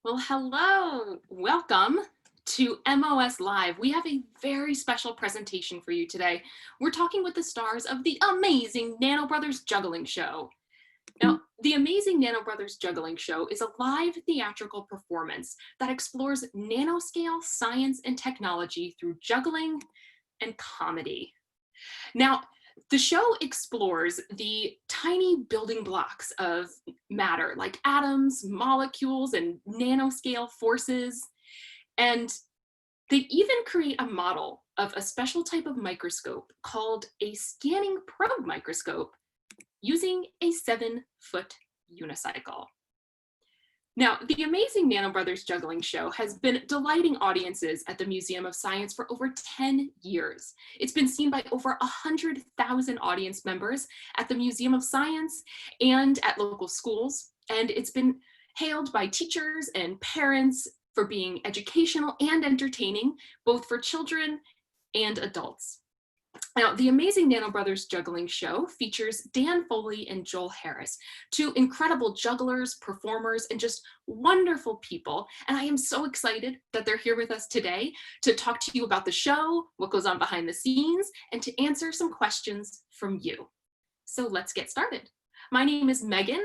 Well, hello. Welcome to MOS Live. We have a very special presentation for you today. We're talking with the stars of the amazing Nano Brothers Juggling Show. Now, the Amazing Nano Brothers Juggling Show is a live theatrical performance that explores nanoscale science and technology through juggling and comedy. Now, the show explores the tiny building blocks of matter, like atoms, molecules, and nanoscale forces. And they even create a model of a special type of microscope called a scanning probe microscope using a 7-foot unicycle. Now, the Amazing Nano Brothers Juggling Show has been delighting audiences at the Museum of Science for over 10 years. It's been seen by over 100,000 audience members at the Museum of Science and at local schools, and it's been hailed by teachers and parents for being educational and entertaining, both for children and adults. Now, the Amazing Nano Brothers Juggling Show features Dan Foley and Joel Harris, two incredible jugglers, performers, and just wonderful people. And I am so excited that they're here with us today to talk to you about the show, what goes on behind the scenes, and to answer some questions from you. So let's get started. My name is Megan,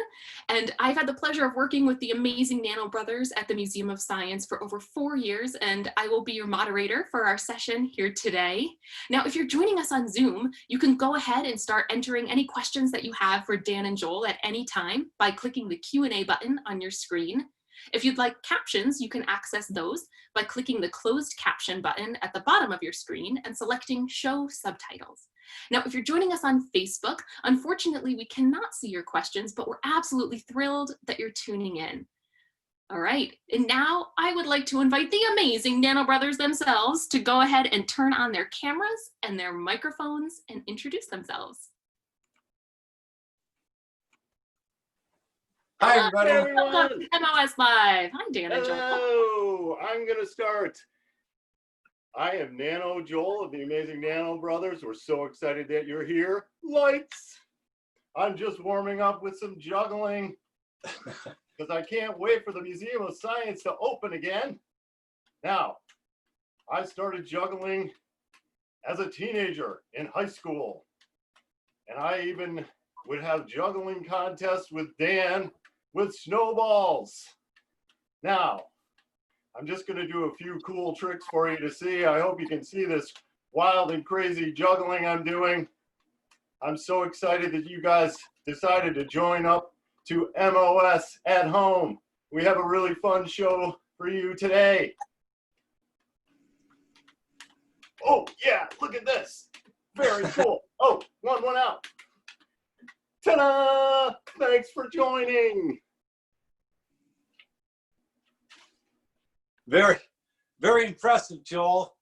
and I've had the pleasure of working with the Amazing Nano Brothers at the Museum of Science for over 4 years, and I will be your moderator for our session here today. Now, if you're joining us on Zoom, you can go ahead and start entering any questions that you have for Dan and Joel at any time by clicking the Q&A button on your screen. If you'd like captions, you can access those by clicking the closed caption button at the bottom of your screen and selecting Show Subtitles. Now, if you're joining us on Facebook, unfortunately, we cannot see your questions, but we're absolutely thrilled that you're tuning in. All right, and now I would like to invite the Amazing Nano Brothers themselves to go ahead and turn on their cameras and their microphones and introduce themselves. Hi, everybody. Welcome to MOS Live. Hi, Dan and Joel. Hello, I'm going to start. I am Nano Joel of the Amazing Nano Brothers. We're so excited that you're here. Lights. I'm just warming up with some juggling because I can't wait for the Museum of Science to open again. Now, I started juggling as a teenager in high school, and I even would have juggling contests with Dan with snowballs. Now, I'm just going to do a few cool tricks for you to see. I hope you can see this wild and crazy juggling I'm doing. I'm so excited that you guys decided to join up to MOS at home. We have a really fun show for you today. Oh, yeah, look at this. Very cool. Oh, one out. Ta-da! Thanks for joining. Very impressive, Joel.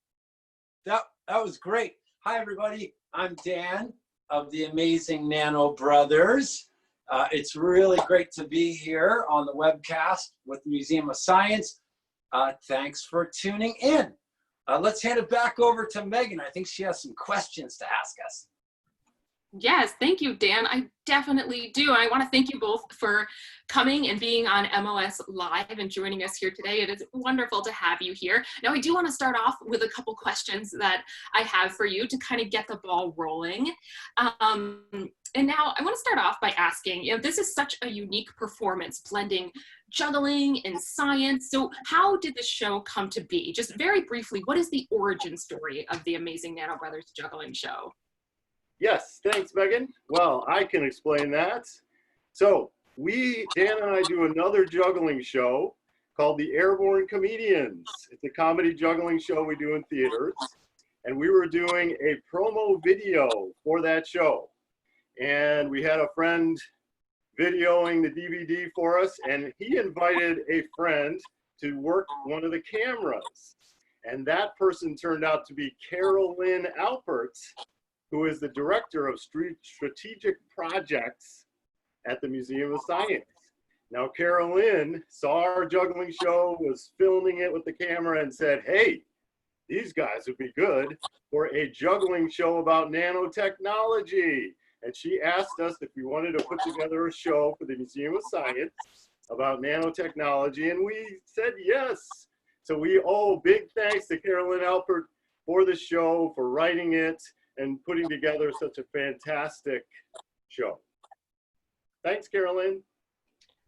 That was great. Hi, everybody. I'm Dan of the Amazing Nano Brothers. It's really great to be here on the webcast with the Museum of Science. Thanks for tuning in. Let's hand it back over to Megan. I think she has some questions to ask us. Yes, thank you, Dan. I definitely do. I want to thank you both for coming and being on MOS Live and joining us here today. It is wonderful to have you here. Now, I do want to start off with a couple questions that I have for you to kind of get the ball rolling. And now I want to start off by asking, this is such a unique performance, blending juggling and science. So how did this show come to be? Just very briefly, what is the origin story of the Amazing Nano Brothers Juggling Show? Yes, thanks, Megan. Well, I can explain that. So Dan and I do another juggling show called The Airborne Comedians. It's a comedy juggling show we do in theaters. And we were doing a promo video for that show. And we had a friend videoing the DVD for us, and he invited a friend to work one of the cameras. And that person turned out to be Carolyn Alpert, who is the director of strategic projects at the Museum of Science. Now, Carolyn saw our juggling show, was filming it with the camera, and said, hey, these guys would be good for a juggling show about nanotechnology. And she asked us if we wanted to put together a show for the Museum of Science about nanotechnology, and we said yes. So we owe big thanks to Carolyn Alpert for the show, for writing it and putting together such a fantastic show. Thanks, Carolyn.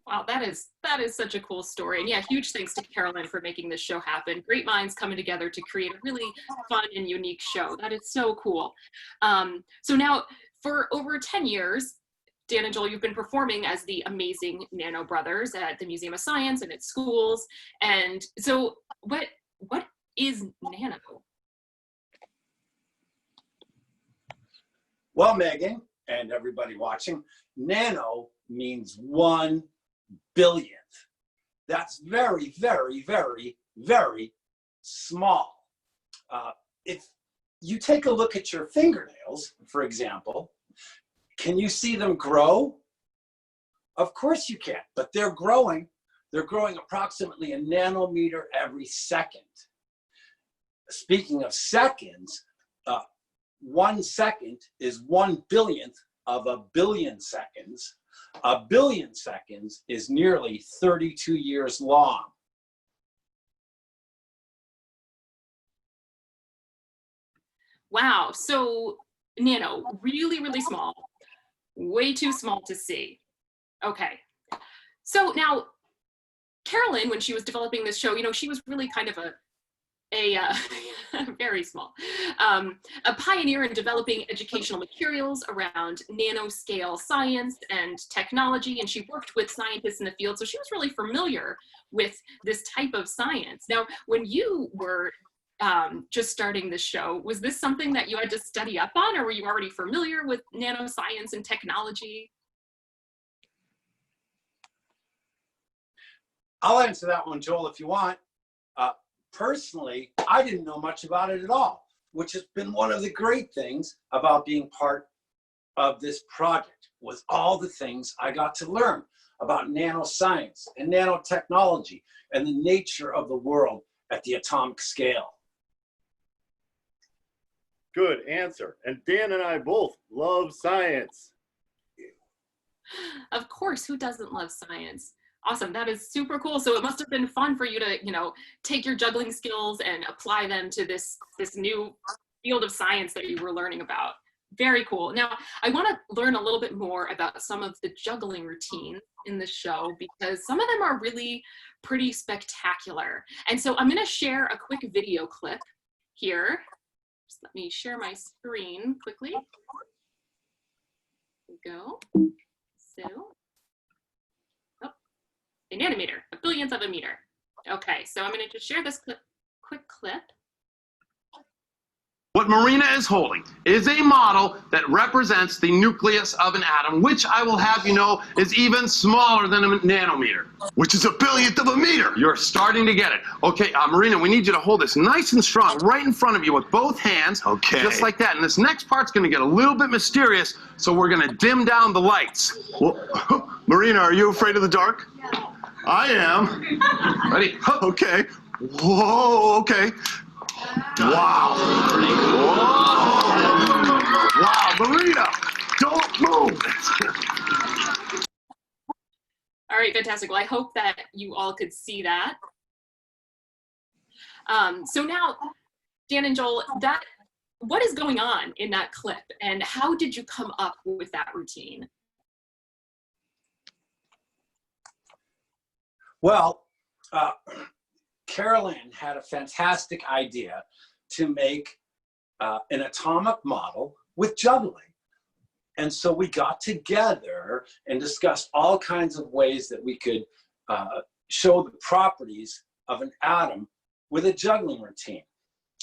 Wow, that is such a cool story. And yeah, huge thanks to Carolyn for making this show happen. Great minds coming together to create a really fun and unique show. That is so cool. So now, for over 10 years, Dan and Joel, you've been performing as the amazing Nano Brothers at the Museum of Science and at schools. And so what is Nano? Well, Megan and everybody watching, nano means 1 billionth. That's very, very, very, very small. If you take a look at your fingernails, for example, can you see them grow? Of course you can, but they're growing. They're growing approximately a nanometer every second. Speaking of seconds, 1 second is 1 billionth of a billion seconds. A billion seconds is nearly 32 years long. Wow, so nano, really, really small, way too small to see. Okay, so now Carolyn, when she was developing this show, you know, she was really kind of a very small, a pioneer in developing educational materials around nanoscale science and technology, and she worked with scientists in the field, so she was really familiar with this type of science. Now, when you were just starting this show, was this something that you had to study up on, or were you already familiar with nanoscience and technology? I'll answer that one, Joel, if you want. Personally, I didn't know much about it at all, which has been one of the great things about being part of this project, was all the things I got to learn about nanoscience and nanotechnology and the nature of the world at the atomic scale. Good answer. And Dan and I both love science. Of course, who doesn't love science? Awesome, that is super cool. So it must have been fun for you to, you know, take your juggling skills and apply them to this new field of science that you were learning about. Very cool. Now, I want to learn a little bit more about some of the juggling routines in the show, because some of them are really pretty spectacular. And so I'm going to share a quick video clip here. Just let me share my screen quickly. Here we go. So, a nanometer, a billionth of a meter. Okay, so I'm going to just share this quick clip. What Marina is holding is a model that represents the nucleus of an atom, which I will have you know is even smaller than a nanometer, which is a billionth of a meter. You're starting to get it. Okay, Marina, we need you to hold this nice and strong right in front of you with both hands. Okay. Just like that. And this next part's going to get a little bit mysterious, so we're going to dim down the lights. Well, Marina, are you afraid of the dark? Yeah. I am. Ready? Okay. Whoa, okay. Wow. Whoa. Wow, Marina, don't move. All right, fantastic. Well, I hope that you all could see that. So now, Dan and Joel, what is going on in that clip, and how did you come up with that routine? Well, Carolyn had a fantastic idea to make an atomic model with juggling. And so we got together and discussed all kinds of ways that we could show the properties of an atom with a juggling routine.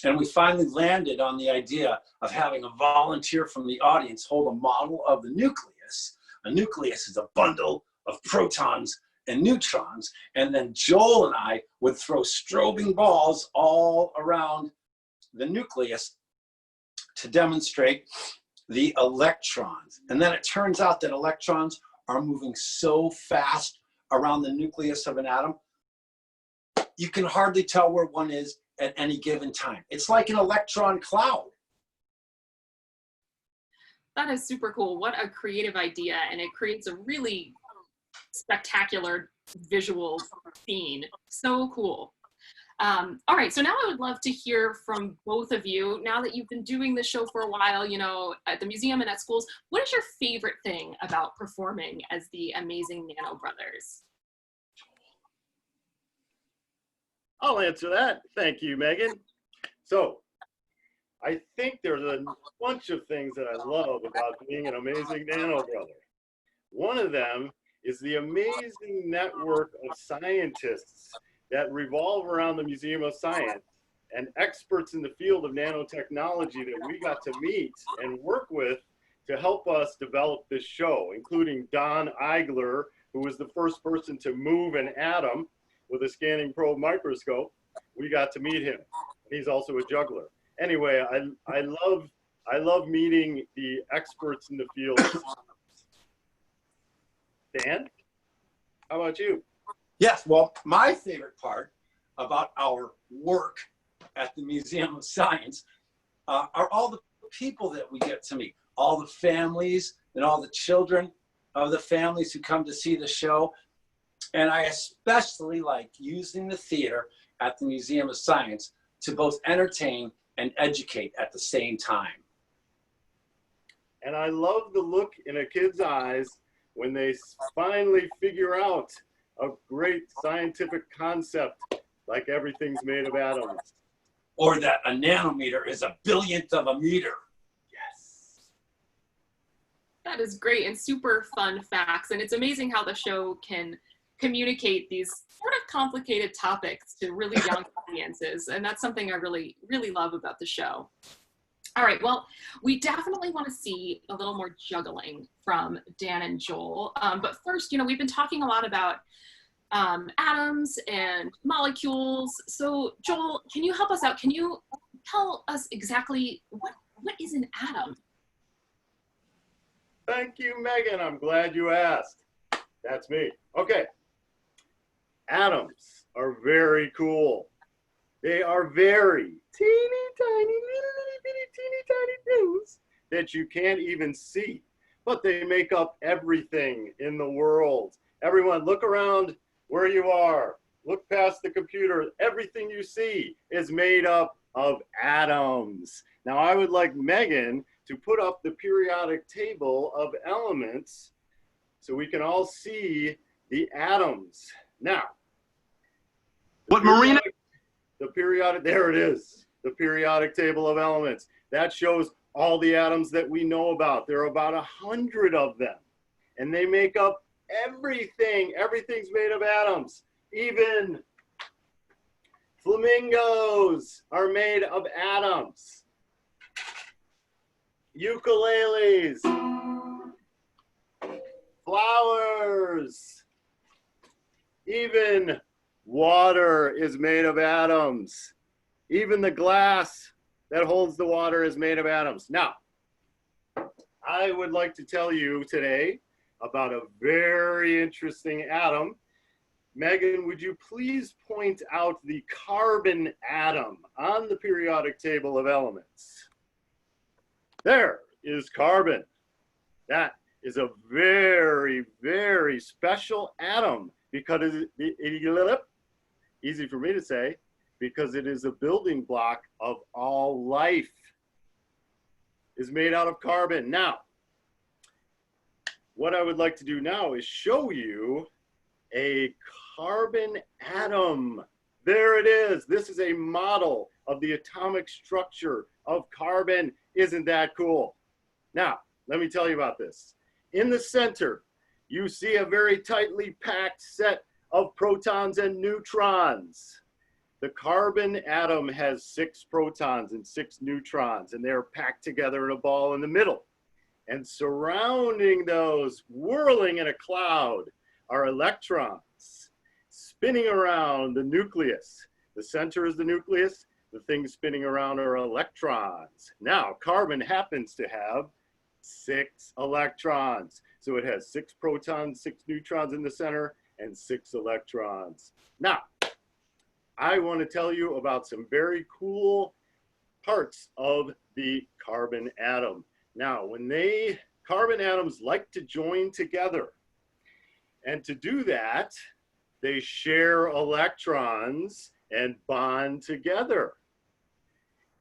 And we finally landed on the idea of having a volunteer from the audience hold a model of the nucleus. A nucleus is a bundle of protons and neutrons, and then Joel and I would throw strobing balls all around the nucleus to demonstrate the electrons. And then it turns out that electrons are moving so fast around the nucleus of an atom, you can hardly tell where one is at any given time. It's like an electron cloud. That is super cool. What a creative idea. And it creates a really spectacular visual scene. So cool. All right, so now I would love to hear from both of you. Now that you've been doing this show for a while, you know, at the museum and at schools, what is your favorite thing about performing as the amazing Nano Brothers? I'll answer that. Thank you, Megan. So, I think there's a bunch of things that I love about being an amazing Nano Brother. One of them is the amazing network of scientists that revolve around the Museum of Science and experts in the field of nanotechnology that we got to meet and work with to help us develop this show, including Don Eigler, who was the first person to move an atom with a scanning probe microscope. We got to meet him. He's also a juggler. Anyway, I love meeting the experts in the field. Dan, how about you? Yes, well, my favorite part about our work at the Museum of Science are all the people that we get to meet, all the families and all the children of the families who come to see the show. And I especially like using the theater at the Museum of Science to both entertain and educate at the same time. And I love the look in a kid's eyes when they finally figure out a great scientific concept like everything's made of atoms. Or that a nanometer is a billionth of a meter. Yes. That is great and super fun facts. And it's amazing how the show can communicate these sort of complicated topics to really young audiences. And that's something I really, really love about the show. All right, well, we definitely want to see a little more juggling from Dan and Joel. But first, you know, we've been talking a lot about atoms and molecules. So Joel, can you help us out? Can you tell us exactly what is an atom? Thank you, Megan. I'm glad you asked. That's me. Okay. Atoms are very cool. They are very teeny tiny, little bitty teeny tiny things that you can't even see, but they make up everything in the world. Everyone, look around where you are. Look past the computer. Everything you see is made up of atoms. Now, I would like Megan to put up the periodic table of elements so we can all see the atoms. Now, What, Marina? the periodic, there it is, the periodic table of elements. That shows all the atoms that we know about. There are about 100 of them, and they make up everything. Everything's made of atoms. Even flamingos are made of atoms. Ukuleles, flowers, even water is made of atoms. Even the glass that holds the water is made of atoms. Now, I would like to tell you today about a very interesting atom. Megan, would you please point out the carbon atom on the periodic table of elements? There is carbon. That is a very, very special atom because easy for me to say, because it is a building block of all life. Is made out of carbon. Now, what I would like to do now is show you a carbon atom. There it is. This is a model of the atomic structure of carbon. Isn't that cool? Now, let me tell you about this. In the center, you see a very tightly packed set of protons and neutrons. The carbon atom has 6 protons and 6 neutrons, and they're packed together in a ball in the middle. And surrounding those, whirling in a cloud, are electrons spinning around the nucleus. The center is the nucleus. The things spinning around are electrons. Now, carbon happens to have 6 electrons. So it has 6 protons, 6 neutrons in the center, and 6 electrons. Now, I want to tell you about some very cool parts of the carbon atom. Now, carbon atoms like to join together. And to do that, they share electrons and bond together.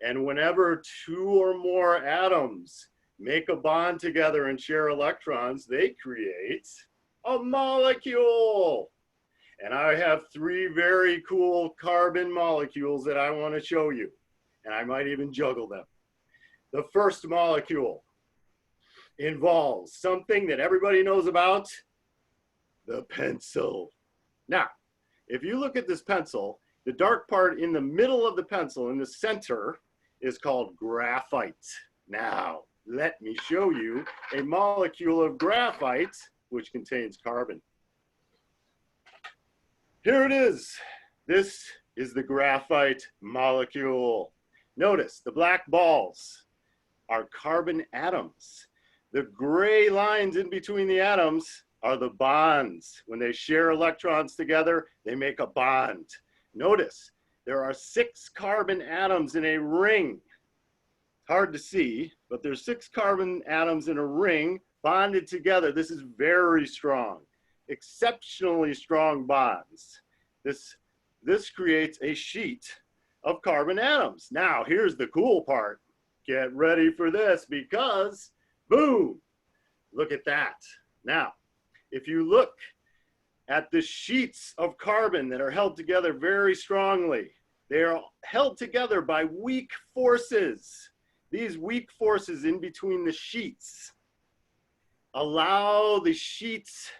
And whenever two or more atoms make a bond together and share electrons, they create a molecule. And I have three very cool carbon molecules that I want to show you. And I might even juggle them. The first molecule involves something that everybody knows about, the pencil. Now, if you look at this pencil, the dark part in the middle of the pencil in the center is called graphite. Now, let me show you a molecule of graphite which contains carbon. Here it is. This is the graphite molecule. Notice the black balls are carbon atoms. The gray lines in between the atoms are the bonds. When they share electrons together, they make a bond. Notice there are 6 carbon atoms in a ring. Hard to see, but there's 6 carbon atoms in a ring bonded together. This is very strong, exceptionally strong bonds. This creates a sheet of carbon atoms. Now, here's the cool part. Get ready for this because, boom, look at that. Now, if you look at the sheets of carbon that are held together very strongly, they are held together by weak forces. These weak forces in between the sheets allow the sheets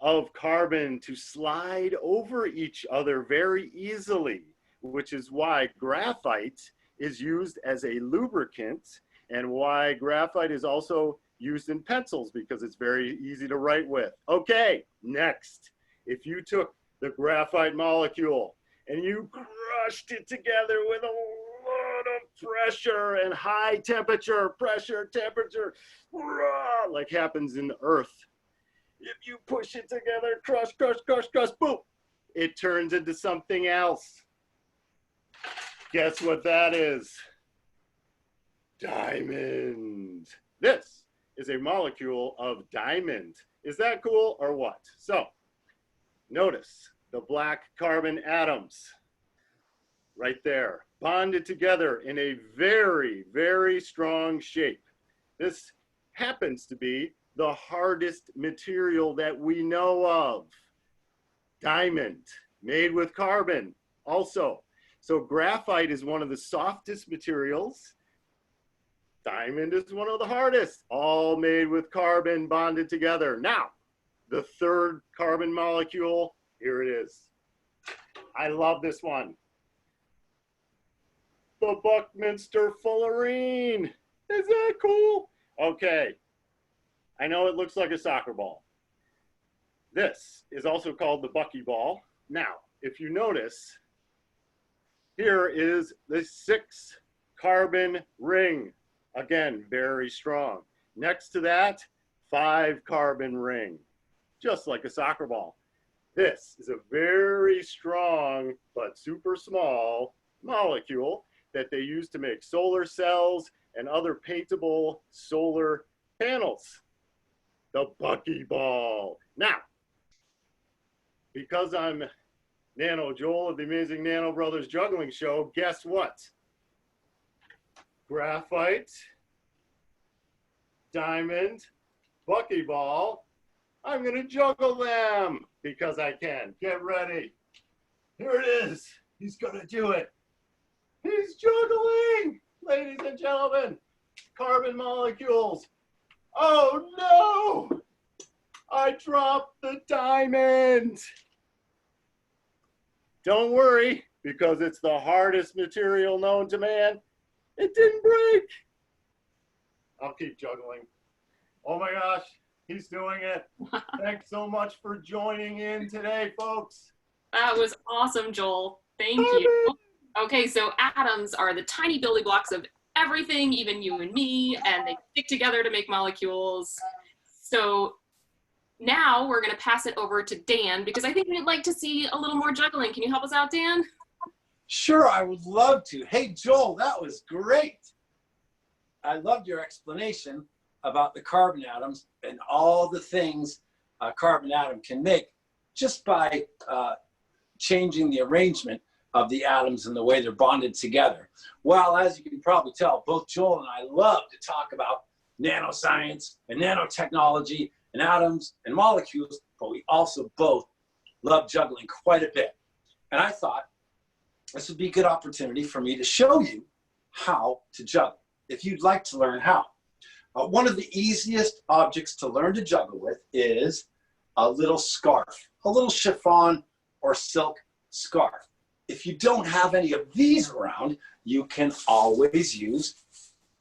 of carbon to slide over each other very easily, which is why graphite is used as a lubricant and why graphite is also used in pencils because it's very easy to write with. Okay, next, if you took the graphite molecule and you crushed it together with a lot of pressure and high temperature, like happens in the earth. If you push it together, crush, boom, it turns into something else. Guess what that is? Diamond. This is a molecule of diamond. Is that cool or what? So, notice the black carbon atoms right there, bonded together in a very, very strong shape. This happens to be the hardest material that we know of. Diamond, made with carbon also. So graphite is one of the softest materials. Diamond is one of the hardest, all made with carbon bonded together. Now, the third carbon molecule, here it is. I love this one. The Buckminster fullerene. Is that cool? Okay, I know it looks like a soccer ball. This is also called the buckyball. Now, if you notice, here is the 6 carbon ring. Again, very strong. Next to that, 5 carbon ring, just like a soccer ball. This is a very strong but super small molecule that they use to make solar cells and other paintable solar panels. The buckyball. Now, because I'm Nano Joel of the Amazing Nano Brothers Juggling Show, guess what? Graphite, diamond, buckyball. I'm gonna juggle them because I can. Get ready. Here it is. He's gonna do it. He's juggling, ladies and gentlemen. Carbon molecules. Oh no! I dropped the diamond. Don't worry, because it's the hardest material known to man. It didn't break. I'll keep juggling. Oh my gosh, he's doing it. Thanks so much for joining in today, folks. That was awesome, Joel. Thank you. Okay, so atoms are the tiny building blocks of everything, even you and me, and they stick together to make molecules. So now we're going to pass it over to Dan because I think we'd like to see a little more juggling. Can you help us out, Dan? Sure, I would love to. Hey, Joel, that was great. I loved your explanation about the carbon atoms and all the things a carbon atom can make. just by changing the arrangement of the atoms and the way they're bonded together. Well, as you can probably tell, both Joel and I love to talk about nanoscience and nanotechnology and atoms and molecules, but we also both love juggling quite a bit. And I thought this would be a good opportunity for me to show you how to juggle, if you'd like to learn how. One of the easiest objects to learn to juggle with is a little scarf, a little chiffon or silk scarf. If you don't have any of these around, you can always use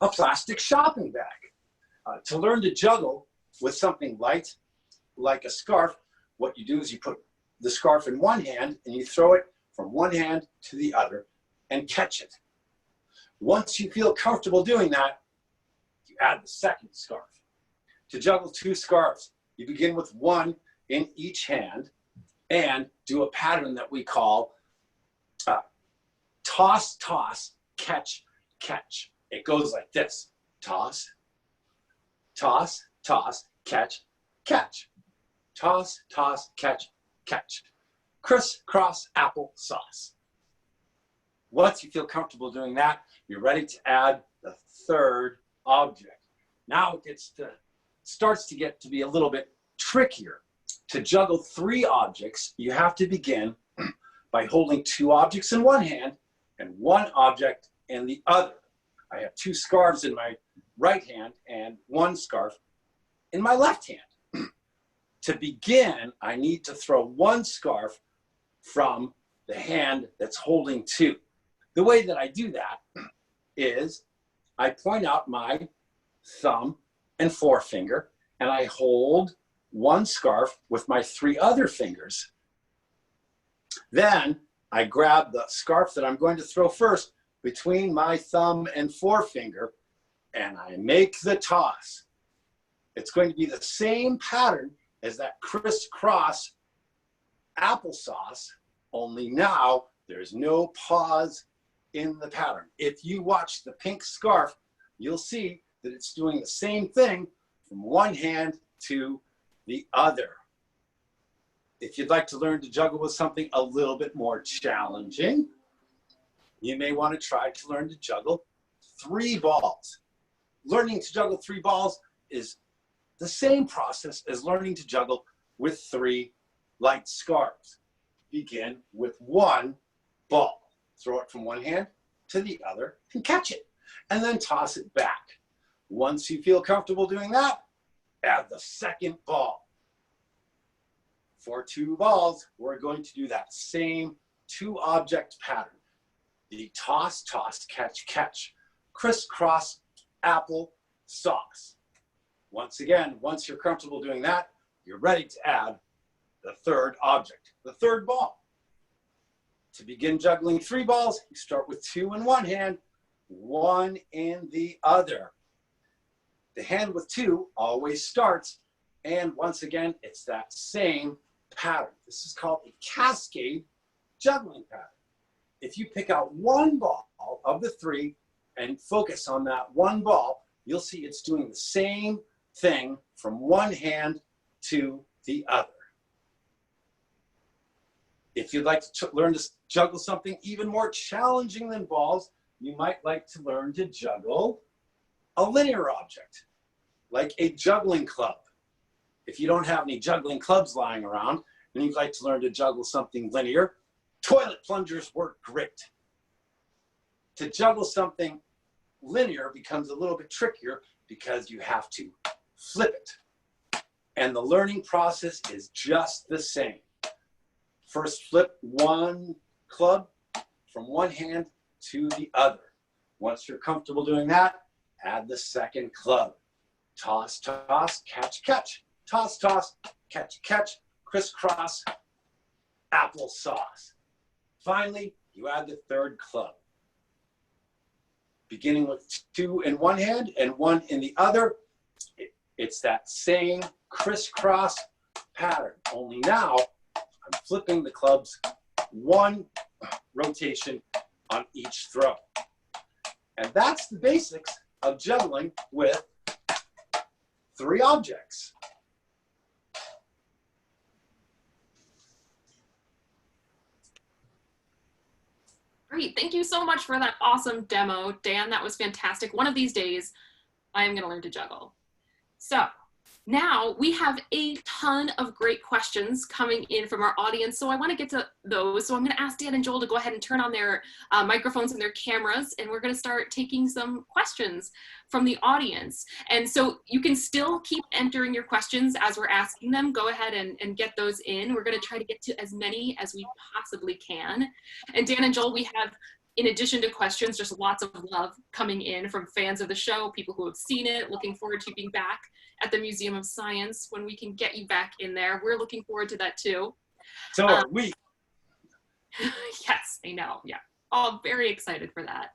a plastic shopping bag. To learn to juggle with something light, like a scarf, what you do is you put the scarf in one hand and you throw it from one hand to the other and catch it. Once you feel comfortable doing that, you add the second scarf. To juggle two scarves, you begin with one in each hand and do a pattern that we call toss, toss, catch, catch. It goes like this: toss, toss, toss, catch, catch. Toss, toss, catch, catch. Crisscross applesauce. Once you feel comfortable doing that, you're ready to add the third object. Now it starts to get to be a little bit trickier. To juggle three objects, you have to begin by holding two objects in one hand and one object in the other. I have two scarves in my right hand and one scarf in my left hand. To begin, I need to throw one scarf from the hand that's holding two. The way that I do that is I point out my thumb and forefinger and I hold one scarf with my three other fingers. Then I grab the scarf that I'm going to throw first between my thumb and forefinger and I make the toss. It's going to be the same pattern as that crisscross applesauce, only now there's no pause in the pattern. If you watch the pink scarf, you'll see that it's doing the same thing from one hand to the other. If you'd like to learn to juggle with something a little bit more challenging, you may want to try to learn to juggle 3 balls. Learning to juggle 3 balls is the same process as learning to juggle with 3 light scarves. Begin with 1 ball. Throw it from one hand to the other and catch it, and then toss it back. Once you feel comfortable doing that, add the second ball. For 2 balls, we're going to do that same 2-object pattern. The toss, toss, catch, catch. Crisscross apple sauce. Once again, once you're comfortable doing that, you're ready to add the 3rd object, the 3rd ball. To begin juggling 3 balls, you start with 2 in one hand, 1 in the other. The hand with 2 always starts, and once again, it's that same pattern. This is called a cascade juggling pattern. If you pick out 1 ball of the 3 and focus on that 1 ball, you'll see it's doing the same thing from one hand to the other. If you'd like to learn to juggle something even more challenging than balls, you might like to learn to juggle a linear object, like a juggling club. If you don't have any juggling clubs lying around and you'd like to learn to juggle something linear, toilet plungers work great. To juggle something linear becomes a little bit trickier because you have to flip it. And the learning process is just the same. First, flip 1 club from one hand to the other. Once you're comfortable doing that, add the 2nd club. Toss, toss, catch, catch. Toss, toss, catch, catch. Crisscross applesauce. Finally, you add the 3rd club. Beginning with 2 in one hand and 1 in the other, it's that same crisscross pattern, only now I'm flipping the clubs 1 rotation on each throw. And that's the basics of juggling with 3 objects. Great. Thank you so much for that awesome demo, Dan. That was fantastic. One of these days, I am going to learn to juggle. So now we have a ton of great questions coming in from our audience. So I want to get to those. So I'm going to ask Dan and Joel to go ahead and turn on their microphones and their cameras. And we're going to start taking some questions from the audience. And so you can still keep entering your questions as we're asking them. Go ahead and get those in. We're going to try to get to as many as we possibly can. And Dan and Joel, we have, in addition to questions, just lots of love coming in from fans of the show, people who have seen it, looking forward to being back at the Museum of Science when we can get you back in there. We're looking forward to that too. So are we. Yes, I know, yeah. All very excited for that.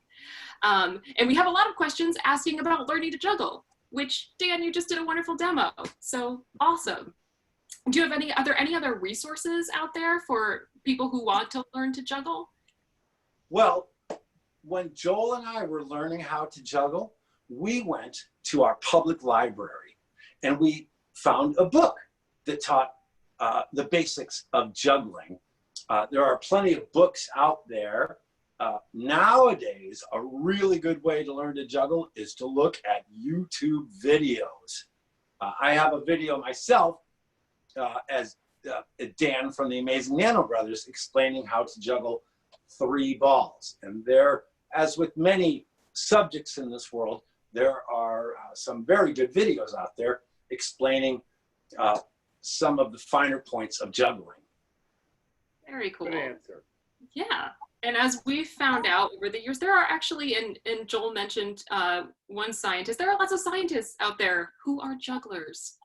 And we have a lot of questions asking about learning to juggle, which, Dan, you just did a wonderful demo. So awesome. Do you have are there any other resources out there for people who want to learn to juggle? Well, when Joel and I were learning how to juggle, we went to our public library and we found a book that taught the basics of juggling. There are plenty of books out there. Nowadays, a really good way to learn to juggle is to look at YouTube videos. I have a video myself as Dan from the Amazing Nano Brothers explaining how to juggle 3 balls. And there, as with many subjects in this world, there are some very good videos out there explaining some of the finer points of juggling. Very cool. Good answer. Yeah. And as we found out over the years, there are actually, and Joel mentioned one scientist, there are lots of scientists out there who are jugglers.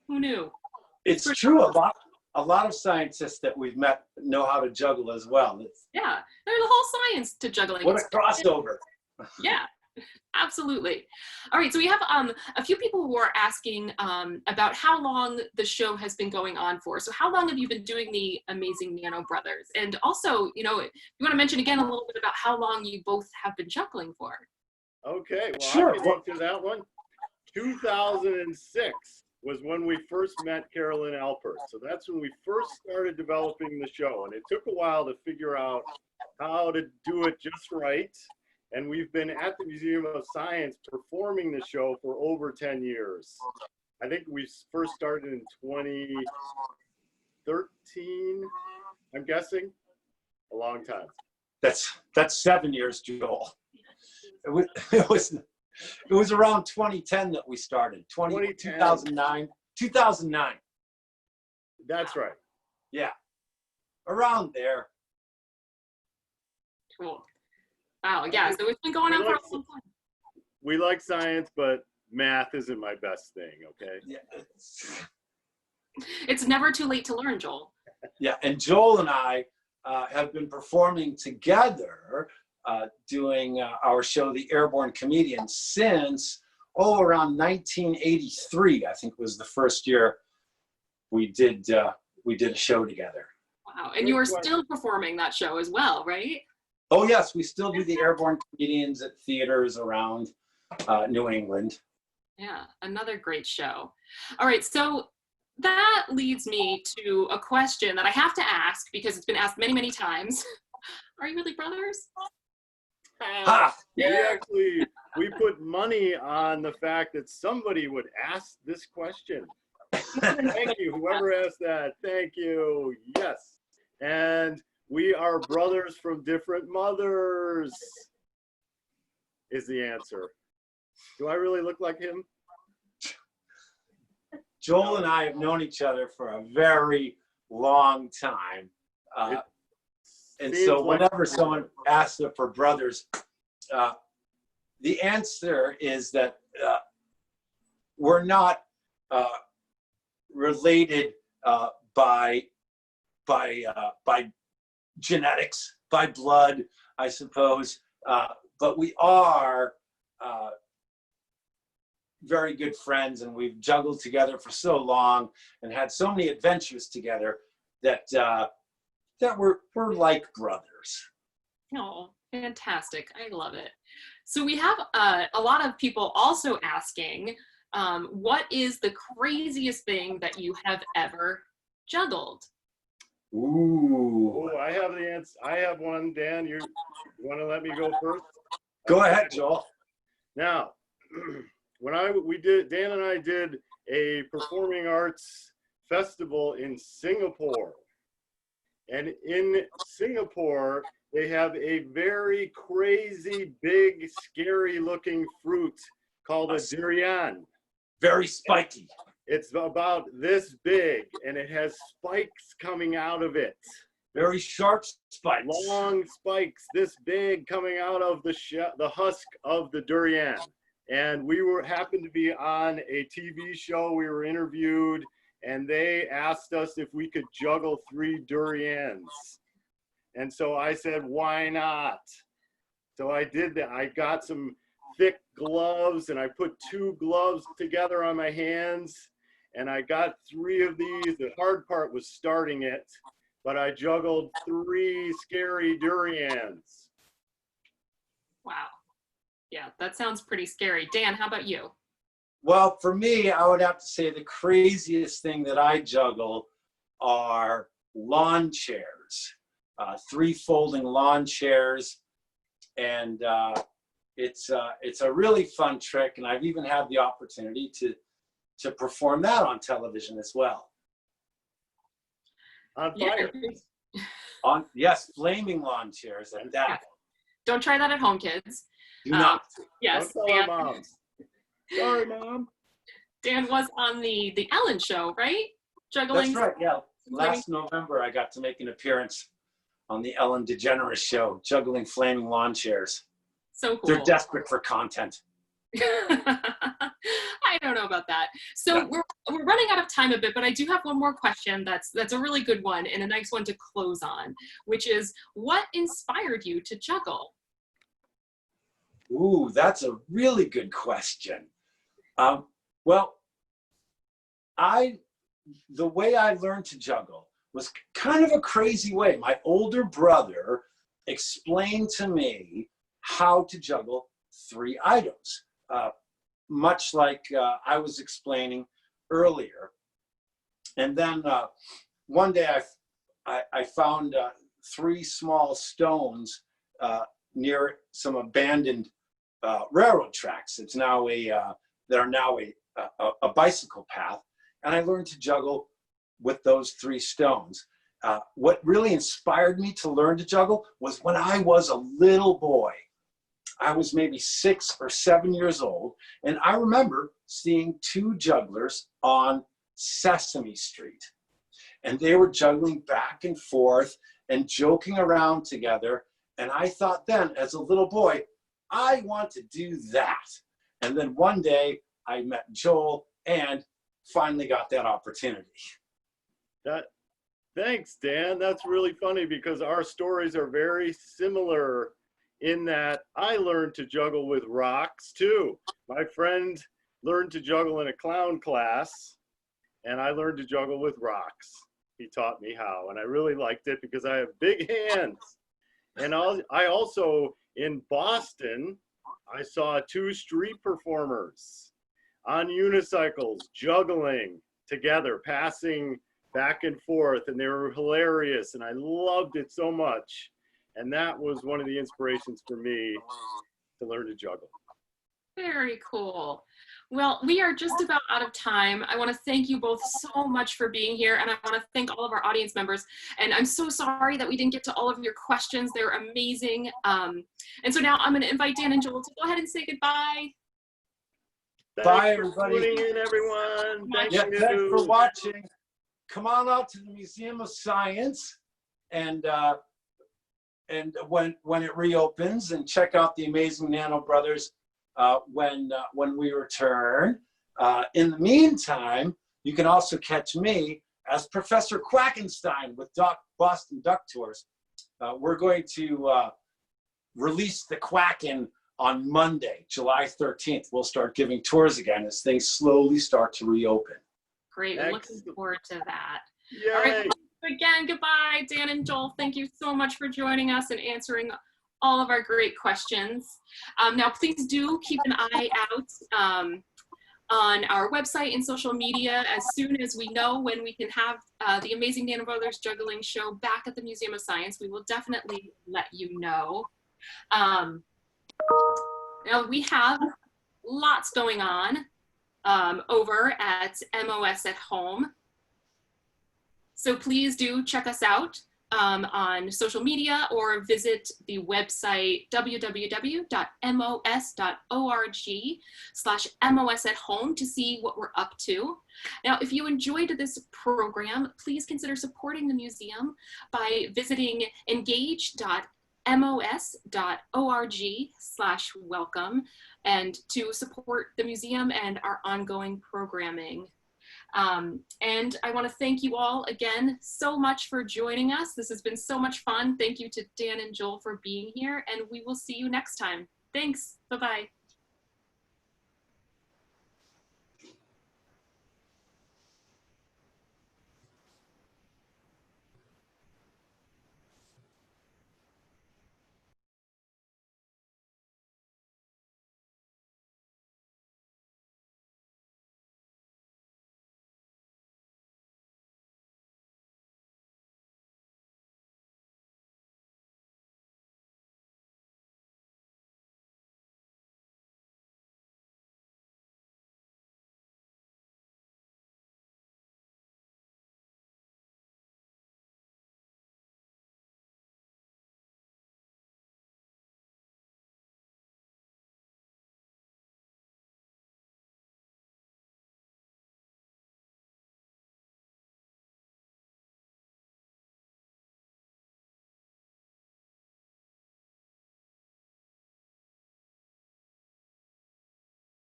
Who knew? It's true, a lot of scientists that we've met know how to juggle as well. Yeah, there's a whole science to juggling. What a crossover. Yeah, absolutely. All right, so we have a few people who are asking about how long the show has been going on for. So how long have you been doing the Amazing Nano Brothers? And also, you know, you want to mention again a little bit about how long you both have been juggling for. Okay, well, Sure. I can answer that one. 2006 was when we first met Carolyn Alpert. So that's when we first started developing the show. And it took a while to figure out how to do it just right. And we've been at the Museum of Science performing the show for over 10 years. I think we first started in 2013, I'm guessing. A long time. That's 7 years, Joel. It was around 2010 that we started. 2009. 2009. That's right. Yeah. Around there. Cool. Wow, yeah, so it's been going on for a long time. We like science, but math isn't my best thing, okay? Yeah. It's never too late to learn, Joel. Yeah, and Joel and I have been performing together doing our show, The Airborne Comedian, since, around 1983, I think was the first year we did a show together. Wow, and you are still performing that show as well, right? Oh yes, we still do the Airborne Comedians at theaters around New England. Yeah, another great show. All right, so that leads me to a question that I have to ask because it's been asked many, many times. Are you really brothers? Ha! We put money on the fact that somebody would ask this question. Thank you, whoever asked that. Thank you. Yes. And we are brothers from different mothers, is the answer. Do I really look like him? Joel and I have known each other for a very long time. And so whenever someone asks if we're brothers, the answer is that we're not related by genetics, by blood, I suppose, but we are very good friends, and we've juggled together for so long and had so many adventures together that that we're like brothers. Oh, fantastic. I love it. So we have a lot of people also asking, what is the craziest thing that you have ever juggled? Ooh. Oh, I have the answer. I have one, Dan. You want to let me go first? Go ahead, Joel. Now, when Dan and I did a performing arts festival in Singapore. And in Singapore, they have a very crazy, big, scary looking fruit called a durian. Very spiky. It's about this big and it has spikes coming out of it. Very sharp spikes. Long spikes this big coming out of the husk of the durian. And we happened to be on a TV show. We were interviewed and they asked us if we could juggle 3 durians. And so I said, why not? So I did that. I got some thick gloves and I put 2 gloves together on my hands and I got 3 of these. The hard part was starting it, but I juggled 3 scary durians. Wow. Yeah, that sounds pretty scary. Dan, how about you? Well, for me, I would have to say the craziest thing that I juggle are lawn chairs, 3 folding lawn chairs. And it's a really fun trick. And I've even had the opportunity to perform that on television as well. On fire. Yes, flaming lawn chairs at that. Yeah. Don't try that at home, kids. Do not. Yes, Don't tell Dan, our moms. Sorry, Mom. Dan was on the Ellen show, right? Juggling. That's right, yeah. Last November, I got to make an appearance on the Ellen DeGeneres show, juggling flaming lawn chairs. So cool. They're desperate for content. I don't know about that. So we're running out of time a bit, but I do have one more question that's a really good one and a nice one to close on, which is, what inspired you to juggle? Ooh, that's a really good question. Well, the way I learned to juggle was kind of a crazy way. My older brother explained to me how to juggle 3 items, much like I was explaining earlier. And then one day I found 3 small stones near some abandoned railroad tracks. It's now that are now a bicycle path. And I learned to juggle with those 3 stones. What really inspired me to learn to juggle was when I was a little boy. I was maybe 6 or 7 years old. And I remember seeing 2 jugglers on Sesame Street. And they were juggling back and forth and joking around together. And I thought then, as a little boy, I want to do that. And then one day I met Joel and finally got that opportunity. Thanks, Dan. That's really funny because our stories are very similar in that I learned to juggle with rocks too. My friend learned to juggle in a clown class and I learned to juggle with rocks. He taught me how and I really liked it because I have big hands. And I also, in Boston, I saw 2 street performers on unicycles, juggling together, passing back and forth, and they were hilarious, and I loved it so much. And that was one of the inspirations for me to learn to juggle. Very cool. Well, we are just about out of time. I want to thank you both so much for being here, and I want to thank all of our audience members. And I'm so sorry that we didn't get to all of your questions. They're amazing. And so now I'm going to invite Dan and Joel to go ahead and say goodbye. Bye, everybody. Thanks for tuning in, everyone. Thanks for watching. Come on out to the Museum of Science and when it reopens, and check out the Amazing Nano Brothers when we return. In the meantime, you can also catch me as Professor Quackenstein with Boston Duck Tours. We're going to release the Kraken on Monday, July 13th. We'll start giving tours again as things slowly start to reopen. Great. We're looking forward to that. Yay. All right. Again, goodbye, Dan and Joel. Thank you so much for joining us and answering all of our great questions. Now, please do keep an eye out on our website and social media as soon as we know when we can have the Amazing Nano Brothers Juggling show back at the Museum of Science. We will definitely let you know. Now we have lots going on over at MOS at Home. So please do check us out on social media or visit the website www.mos.org/MOS at Home to see what we're up to. Now, if you enjoyed this program, please consider supporting the museum by visiting engage.mos.org/welcome and to support the museum and our ongoing programming. And I want to thank you all again so much for joining us. This has been so much fun. Thank you to Dan and Joel for being here, and we will see you next time. Thanks. Bye-bye.